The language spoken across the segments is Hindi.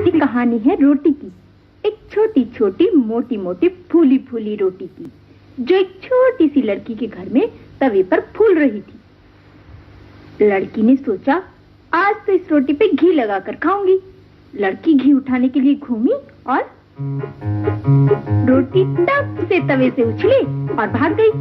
ऐसी कहानी है रोटी की, एक छोटी छोटी मोटी मोटी फूली फूली रोटी की, जो एक छोटी सी लड़की के घर में तवे पर फूल रही थी। लड़की ने सोचा आज तो इस रोटी पे घी लगाकर खाऊंगी। लड़की घी उठाने के लिए घूमी और रोटी टप से तवे से उछली और भाग गई।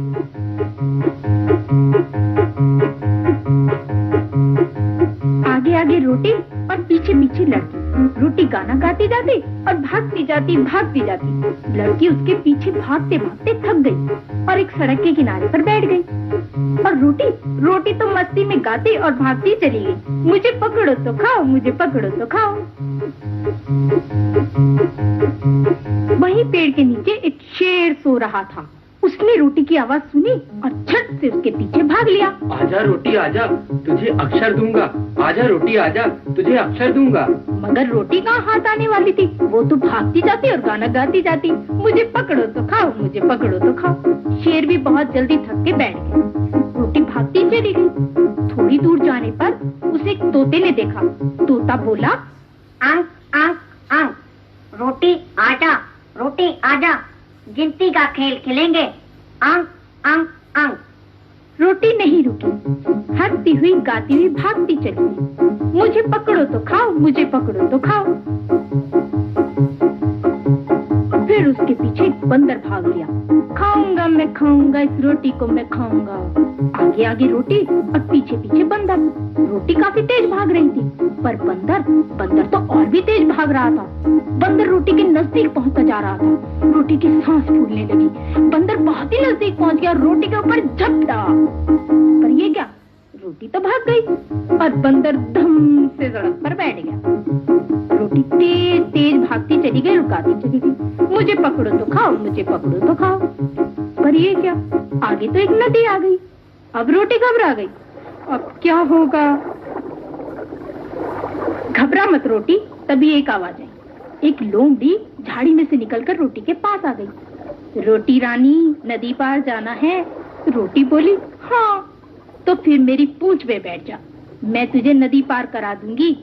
आगे आगे रोटी और पीछे पीछे लड़की। रोटी गाना गाती जाती और भागती जाती। लड़की उसके पीछे भागते भागते थक गई और एक सड़क के किनारे पर बैठ गई। और रोटी तो मस्ती में गाती और भागती चली गई। मुझे पकड़ो तो खाओ, मुझे पकड़ो तो खाओ। वहीं पेड़ के नीचे एक शेर सो रहा था। उसने रोटी की आवाज सुनी और झट से उसके पीछे भाग लिया। आजा रोटी आजा, तुझे अक्षर दूंगा। आजा रोटी आजा, तुझे अक्षर दूंगा। मगर रोटी कहाँ हाथ आने वाली थी। वो तो भागती जाती और गाना गाती जाती। मुझे पकड़ो तो खाओ, मुझे पकड़ो तो खाओ। शेर भी बहुत जल्दी थक के बैठ गया। रोटी भागती चली गई। थोड़ी दूर जाने पर उसे एक तोते ने देखा। तोता बोला, अंक अंक अंक, रोटी आजा, गिनती का खेल खेलेंगे। अंक अंक अंक। रोटी नहीं रुकी, हंसती हुई गाती हुई भागती चली। मुझे पकड़ो तो खाओ, मुझे पकड़ो तो खाओ। फिर उसके पीछे एक बंदर भाग लिया। खाऊंगा मैं खाऊंगा, इस रोटी को मैं खाऊंगा। आगे आगे रोटी और पीछे पीछे बंदर। रोटी काफी तेज भाग रही थी, पर बंदर तो और भी तेज भाग रहा था। बंदर रोटी के नजदीक पहुंचता जा रहा था। रोटी की सांस फूलने लगी। बंदर बहुत ही नजदीक पहुंच गया, रोटी के ऊपर झपटा। पर ये क्या, रोटी तो भाग गई और बंदर धम से सड़क पर बैठ गया। रोटी तेज तेज भागती चली गई, रुकाती चली गई। मुझे पकड़ो तो खाओ, मुझे पकड़ो तो खाओ। पर ये क्या, आगे तो एक नदी आ गई। अब रोटी घबरा गई। अब क्या होगा? घबरा मत रोटी। तभी एक आवाज आई। एक लोमड़ी झाड़ी में से निकलकर रोटी के पास आ गई। रोटी रानी, नदी पार जाना है? रोटी बोली, हाँ। तो फिर मेरी पूंछ पे बैठ जा, मैं तुझे नदी पार करा दूंगी।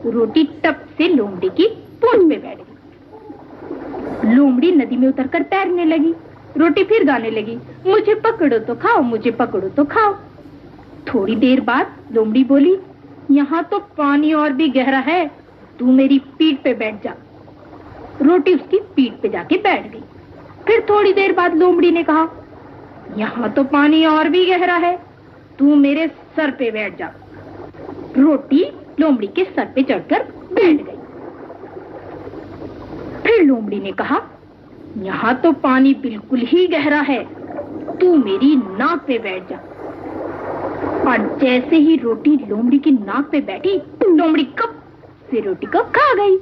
रोटी टप से लोमड़ी की पूंछ पे बैठ गई। लोमड़ी नदी में उतरकर तैरने लगी। रोटी फिर गाने लगी, मुझे पकड़ो तो खाओ, मुझे पकड़ो तो खाओ। थोड़ी देर बाद लोमड़ी बोली, यहाँ तो पानी और भी गहरा है, तू मेरी पीठ पे बैठ जा। रोटी उसकी पीठ पे जाके बैठ गई। फिर थोड़ी देर बाद लोमड़ी ने कहा, यहाँ तो पानी और भी गहरा है, तू मेरे सर पे बैठ जा। रोटी लोमड़ी के सर पे चढ़कर बैठ गई। फिर लोमड़ी ने कहा, यहाँ तो पानी बिल्कुल ही गहरा है, तू मेरी नाक पे बैठ जा। और जैसे ही रोटी लोमड़ी की नाक पे बैठी, लोमड़ी कप से रोटी को खा गई।